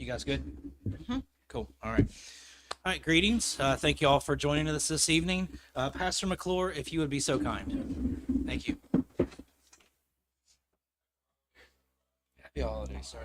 guys good? Cool. All right. All right. Greetings. Thank you all for joining us this evening. Pastor McClure, if you would be so kind. Thank you. Happy holidays, sir.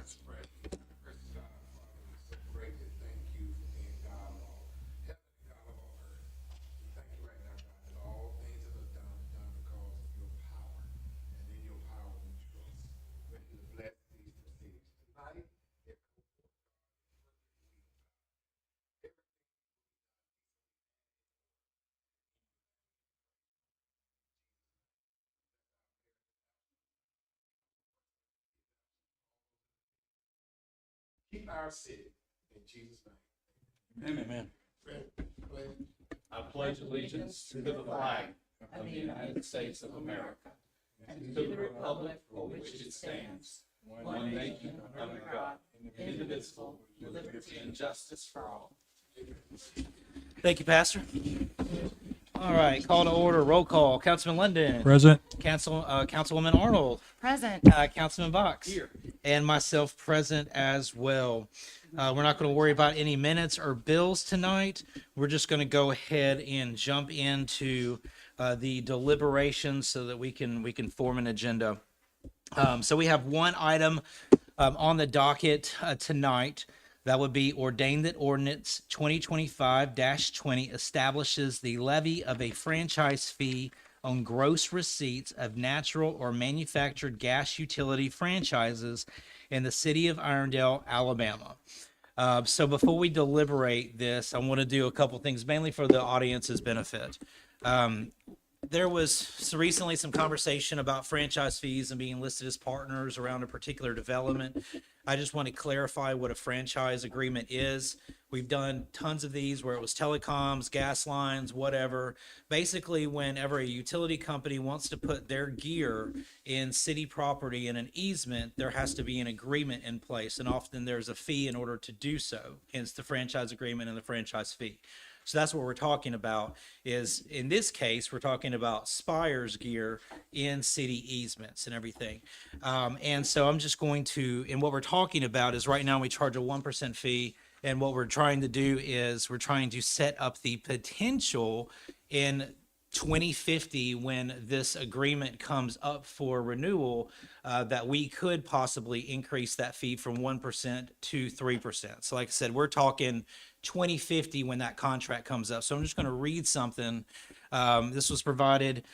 Keep our city in Jesus' name. Amen. I pledge allegiance to the flag of the United States of America and to the republic for which it stands, one nation under God, indivisible, with liberty and justice for all. Thank you, Pastor. All right. Call to order. Roll call. Councilman London. Present. Councilwoman Arnold. Present. Councilman Box. Here. And myself present as well. We're not going to worry about any minutes or bills tonight. We're just going to go ahead and jump into the deliberations so that we can form an agenda. So we have one item on the docket tonight. That would be ordained that ordinance 2025-20 establishes the levy of a franchise fee on gross receipts of natural or manufactured gas utility franchises in the city of Irondale, Alabama. So before we deliberate this, I want to do a couple things, mainly for the audience's benefit. There was recently some conversation about franchise fees and being listed as partners around a particular development. I just want to clarify what a franchise agreement is. We've done tons of these where it was telecoms, gas lines, whatever. Basically, whenever a utility company wants to put their gear in city property in an easement, there has to be an agreement in place, and often there's a fee in order to do so, hence the franchise agreement and the franchise fee. So that's what we're talking about is, in this case, we're talking about Spire's gear in city easements and everything. And so I'm just going to, and what we're talking about is right now we charge a 1% fee. And what we're trying to do is we're trying to set up the potential in 2050 when this agreement comes up for renewal, that we could possibly increase that fee from 1% to 3%. So like I said, we're talking 2050 when that contract comes up. So I'm just going to read something. This was provided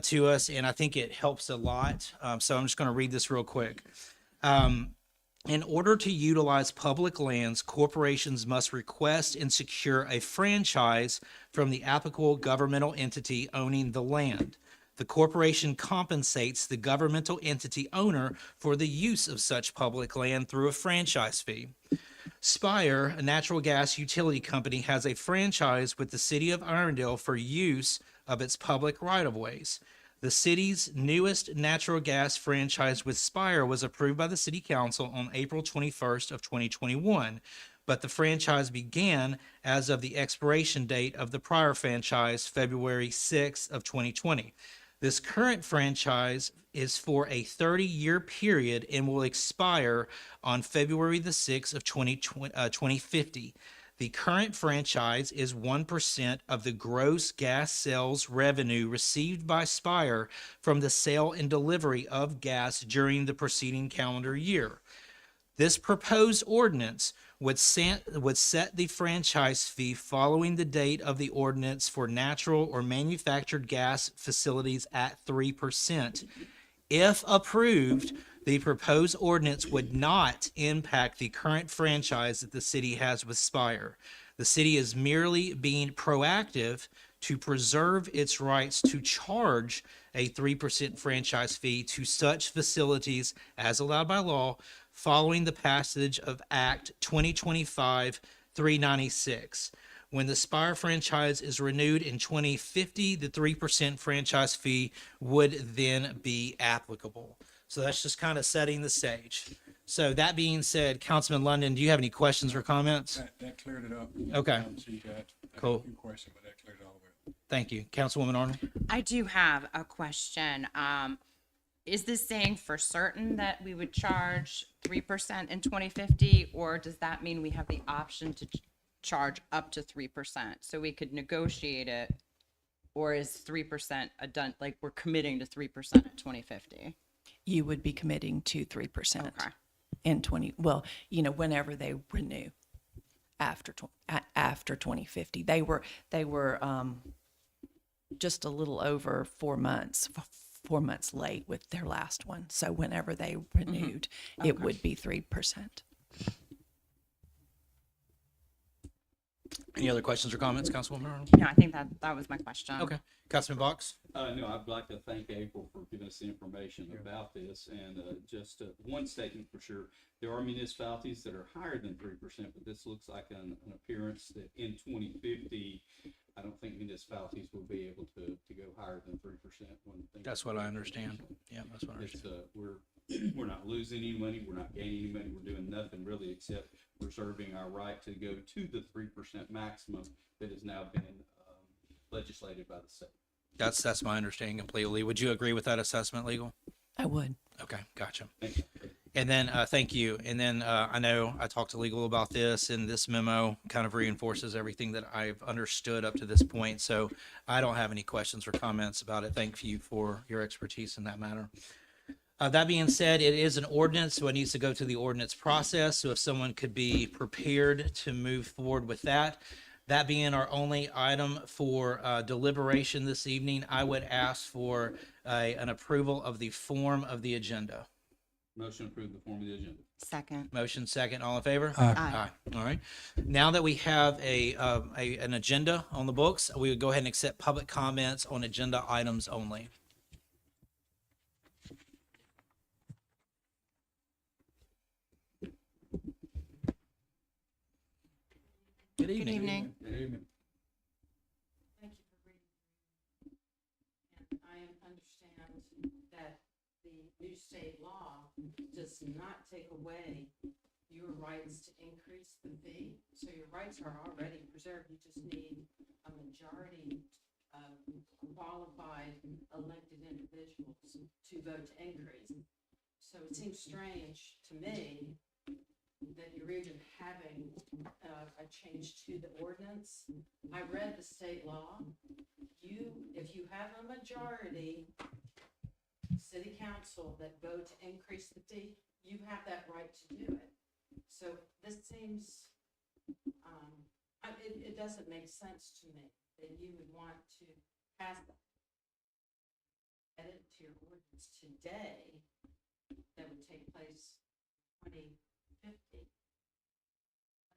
to us, and I think it helps a lot. So I'm just going to read this real quick. In order to utilize public lands, corporations must request and secure a franchise from the applicable governmental entity owning the land. The corporation compensates the governmental entity owner for the use of such public land through a franchise fee. Spire, a natural gas utility company, has a franchise with the city of Irondale for use of its public right-of-ways. The city's newest natural gas franchise with Spire was approved by the city council on April 21st of 2021, but the franchise began as of the expiration date of the prior franchise, February 6th of 2020. This current franchise is for a 30-year period and will expire on February the 6th of 2050. The current franchise is 1% of the gross gas sales revenue received by Spire from the sale and delivery of gas during the preceding calendar year. This proposed ordinance would set the franchise fee following the date of the ordinance for natural or manufactured gas facilities at 3%. If approved, the proposed ordinance would not impact the current franchise that the city has with Spire. The city is merely being proactive to preserve its rights to charge a 3% franchise fee to such facilities as allowed by law following the passage of Act 2025-396. When the Spire franchise is renewed in 2050, the 3% franchise fee would then be applicable. So that's just kind of setting the stage. So that being said, Councilman London, do you have any questions or comments? That cleared it up. Okay. So you got Cool. a few questions, but that cleared it all up. Thank you. Councilwoman Arnold? I do have a question. is this saying for certain that we would charge 3% in 2050, or does that mean we have the option to charge up to 3%? So we could negotiate it, or is 3% a done, like we're committing to 3% in 2050? You would be committing to 3% Okay. in whenever they renew after 2050. They were just a little over 4 months late with their last one. So whenever they renewed, it would be 3%. Any other questions or comments, Councilwoman Arnold? No, I think that was my question. Okay. Councilman Box? No, I'd like to thank April for giving us the information about this, and just one statement for sure. There are municipalities that are higher than 3%, but this looks like an appearance that in 2050, I don't think municipalities will be able to go higher than 3%. That's what I understand. Yeah, that's what I It's, understand. we're not losing any money, we're not gaining any money, we're doing nothing really except reserving our right to go to the 3% maximum that has now been legislated by the state. That's my understanding completely. Would you agree with that assessment, Legal? I would. Okay, gotcha. Thank you. And then, thank you. And then, I know I talked to Legal about this, and this memo kind of reinforces everything that I've understood up to this point. So I don't have any questions or comments about it. Thank you for your expertise in that matter. That being said, it is an ordinance, so it needs to go to the ordinance process. So if someone could be prepared to move forward with that. That being our only item for deliberation this evening, I would ask for an approval of the form of the agenda. Motion to approve the form of the agenda. Second. Motion second, all in favor? Aye. All right. Now that we have an agenda on the books, we would go ahead and accept public comments on agenda items only. Good Good evening. Good evening. Thank you for reading. And I understand that the new state law does not take away your rights to increase the fee. So your rights are already preserved. You just need a majority of qualified elected individuals to vote to increase. So it seems strange to me that you're even having a change to the ordinance. I read the state law. If you have a majority city council that vote to increase the fee, you have that right to do it. So this seems, it doesn't make sense to me that you would want to pass that edit to your ordinance today that would take place 2050.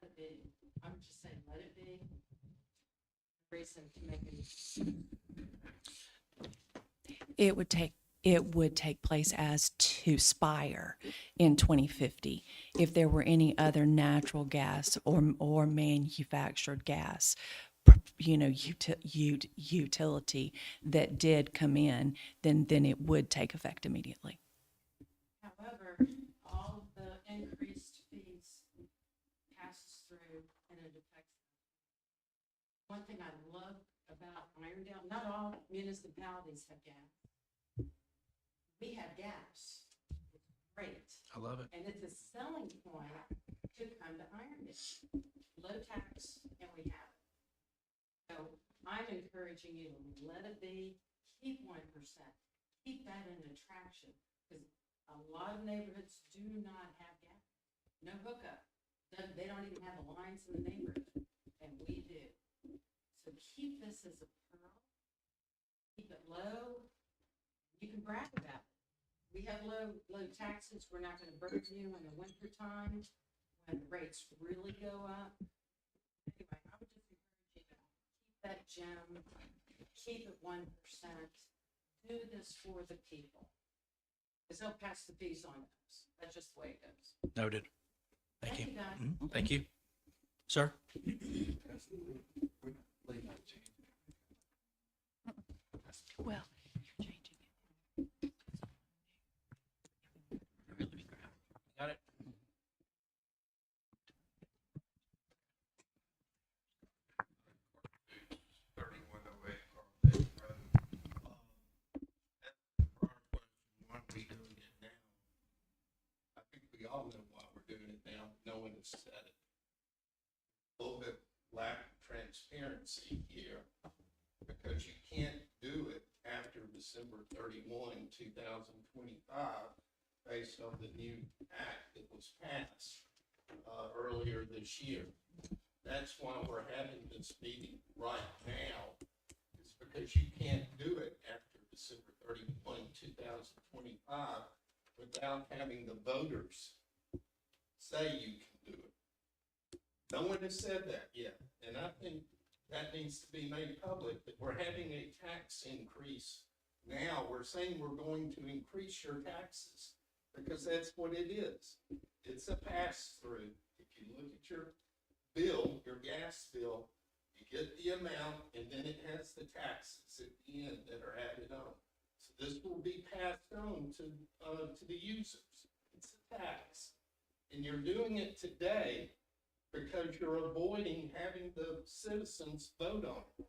Let it be. I'm just saying, let it be. Reason to make it. It would take place as to expire in 2050 if there were any other natural gas or manufactured gas, utility that did come in, then it would take effect immediately. However, all of the increased fees passes through and it affects them. One thing I love about Irondale, not all municipalities have gas. We have gas. It's great. I love it. And it's a selling point to come to Irondale. Low tax, and we have it. So I'm encouraging you to let it be, keep 1%, keep that an attraction, because a lot of neighborhoods do not have gas, no hookup. They don't even have the lines in the neighborhood, and we do. So keep this as a pearl, keep it low. You can brag about it. We have low taxes. We're not going to burden you in the winter time when rates really go up. Anyway, I would just encourage you to keep that gem, keep it 1%. Do this for the people. Because they'll pass the fees on us. That's just the way it goes. Noted. Thank you. Thank you, guys. Mhm. Thank you. Sir? Well, you're changing it. Got it. One week said it. A little bit lack of transparency here, because you can't do it after December 31, 2025, based on the new act that was passed earlier this year. That's why we're having this meeting right now, is because you can't do it after December 31, 2025, without having the voters say you can do it. No one has said that yet, and I think that needs to be made public, that we're having a tax increase now. We're saying we're going to increase your taxes, because that's what it is. It's a pass-through. If you look at your bill, your gas bill, you get the amount, and then it has the taxes at the end that are added on. So this will be passed on to the users. It's a tax. And you're doing it today because you're avoiding having the citizens vote on it.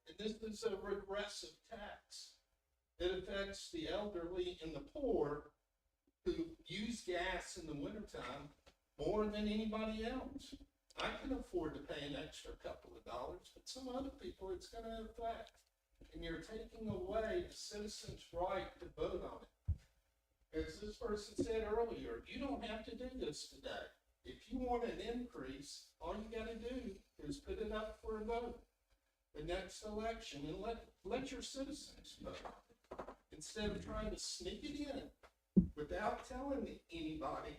And this is a regressive tax. It affects the elderly and the poor who use gas in the wintertime more than anybody else. I can afford to pay an extra couple of dollars, but some other people it's going to affect. And you're taking away the citizens' right to vote on it. As this person said earlier, you don't have to do this today. If you want an increase, all you got to do is put it up for a vote the next election, and let your citizens vote, instead of trying to sneak it in without telling anybody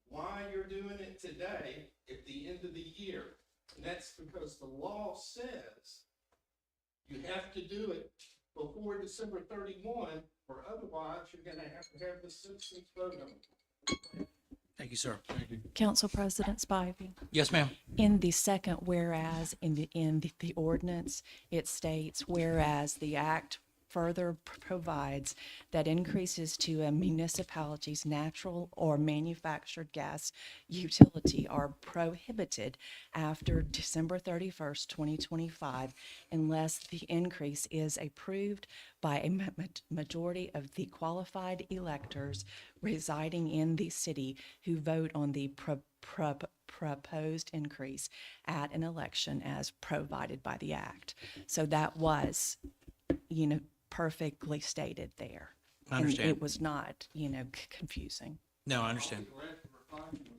why you're doing it today at the end of the year. And that's because the law says you have to do it before December 31, or otherwise you're going to have the citizens vote on it. Thank you, sir. Council President Spivey. Yes, ma'am. In the second whereas in the ordinance, it states, whereas the act further provides that increases to a municipality's natural or manufactured gas utility are prohibited after December 31st, 2025, unless the increase is approved by a majority of the qualified electors residing in the city who vote on the proposed increase at an election as provided by the act. So that was, perfectly stated there. I And understand. it was not, confusing. No, I understand. Glad to reply. We'll give you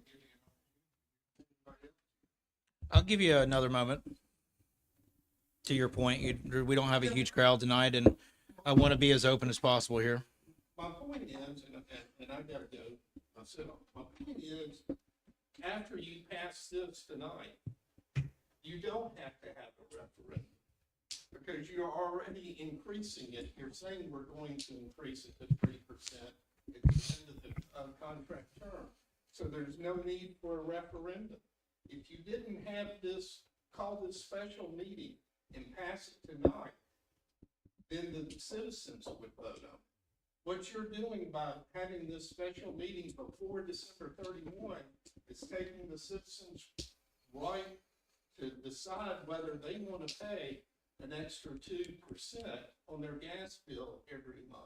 anybody else. I'll give you another moment. To your point, we don't have a huge crowd tonight, and I want to be as open as possible here. My point is, and I gotta go myself, my point is, after you pass this tonight, you don't have to have a referendum, because you're already increasing it. You're saying we're going to increase it to 3% at the end of the contract term. So there's no need for a referendum. If you didn't have this, call this special meeting and pass it tonight, then the citizens would vote on it. What you're doing by having this special meeting before December 31 is taking the citizens' right to decide whether they want to pay an extra 2% on their gas bill every month.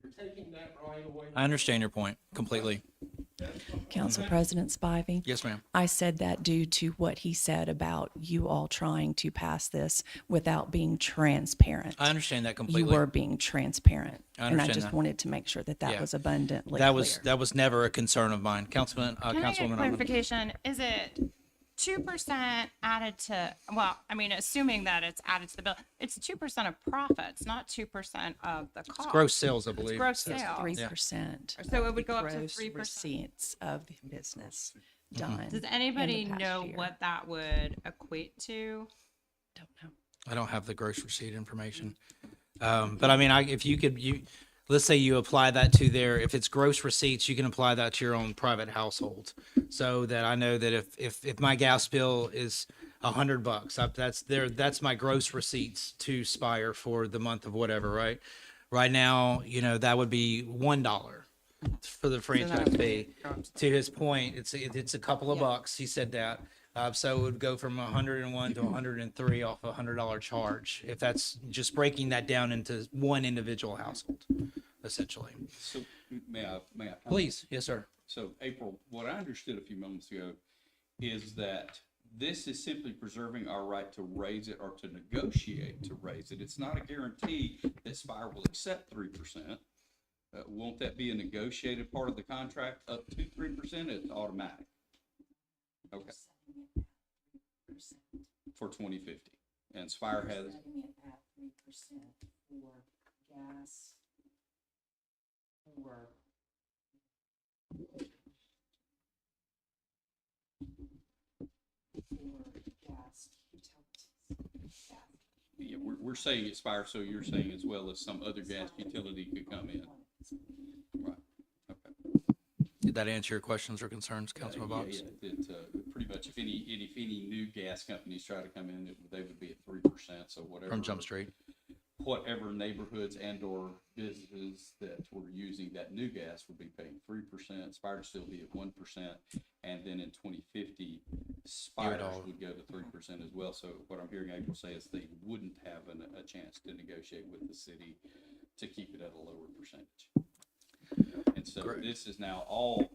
You're taking that right away. I understand your point completely. Council President Spivey. Yes, ma'am. I said that due to what he said about you all trying to pass this without being transparent. I understand that You completely. were being transparent. I And I understand just that. wanted to make sure that Yeah. was abundantly That clear. was never a concern of mine. Councilman, Can I get Councilwoman. Owen. clarification? Is it 2% added to, well, I mean, assuming that it's added to the bill, it's 2% of profits, not 2% of the cost. It's gross sales, I It's believe. gross It's sales. 3%. So it would go up to Gross 3%. receipts of the business Mm-hmm. done. Does anybody past know year. what that would equate to? Don't know. I don't have the gross receipt information. But I mean, if you could, let's say you apply that to if it's gross receipts, you can apply that to your own private household. So that I know that if my gas bill is $100, that's my gross receipts to Spire for the month of whatever, right? Right now, that would be $1 for the franchise fee. To his point, it's a couple of bucks. He said that. So it would go from 101 to 103 off a $100 charge, if that's just breaking that down into one individual household, essentially. So, may I? Please, yes, sir. So, April, what I understood a few moments ago is that this is simply preserving our right to raise it or to negotiate to raise it. It's not a guarantee that Spire will accept 3%. Won't that be a negotiated part of the contract up to 3%? It's automatic. Okay. For 2050. And Spire has, Setting it at 3% for gas or gas utilities. yeah, we're saying it's Spire, so you're saying as well as some other gas utility could come in. Right, okay. Did that answer your questions or concerns, Councilman Yeah, Box? yeah, pretty much if any new gas companies try to come in, they would be at 3%, so whatever. From Jump Street? Whatever neighborhoods and or businesses that were using that new gas would be paying 3%, Spire would still be at 1%, and then in 2050, Spire all- would go to 3% as well. So what I'm hearing April say is they wouldn't have a chance to negotiate with the city to keep it at a lower percentage. And so Correct. this is now all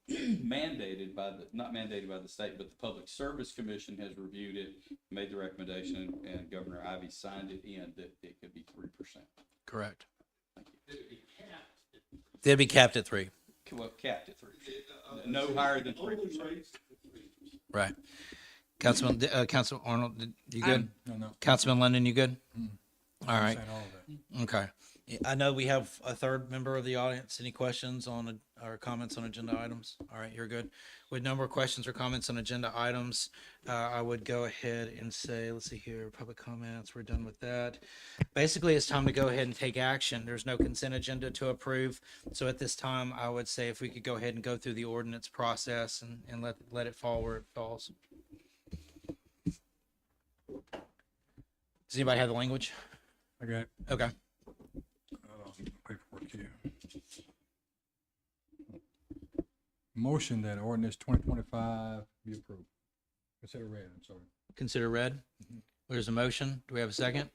mandated by not mandated by the state, but the Public Service Commission has reviewed it, made the recommendation, and Governor Ivey signed it in that it could be 3%. Correct. They'd be capped at 3. Well, capped at 3%. No higher than 3%. Right. Councilman, Councilman Arnold, you good? No. Councilman Lennon, you good? All right. Saying all of that. Okay. I know we have a third member of the audience. Any questions on or comments on agenda items? All right, you're good. With no more questions or comments on agenda items, I would go ahead and say, let's see here, public comments, we're done with that. Basically, it's time to go ahead and take action. There's no consent agenda to approve. So at this time, I would say if we could go ahead and go through the ordinance process and let it fall where it falls. Does anybody have the language? I got it. Okay. Paperwork here. Motion that ordinance 2025 be approved. Consider read, I'm sorry. Consider read. There's a motion. Do we have a second?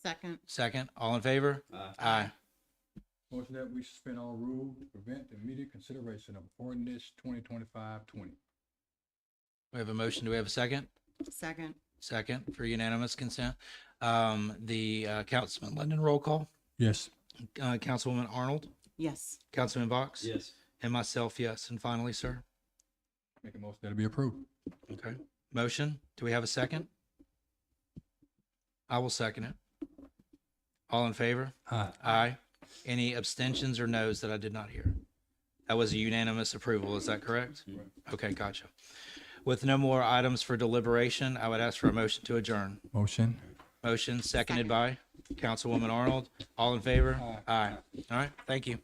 Second. Second. All in favor? Aye. Motion that we suspend all rules to prevent the immediate consideration of ordinance 2025-20. We have a motion. Do we have a second? Second. Second for unanimous consent. Councilman Lennon, roll call. Yes. Councilwoman Arnold, Yes. Councilman Box. Yes. And myself, yes. And finally, sir. Make a motion that it be approved. Okay. Motion. Do we have a second? I will second it. All in favor? Aye. Aye. Any abstentions or noes that I did not hear? That was a unanimous approval. Is that correct? Okay, gotcha. With no more items for deliberation, I would ask for a motion to adjourn. Motion. Motion seconded by Councilwoman Arnold. All in favor? Aye. All right. Thank you.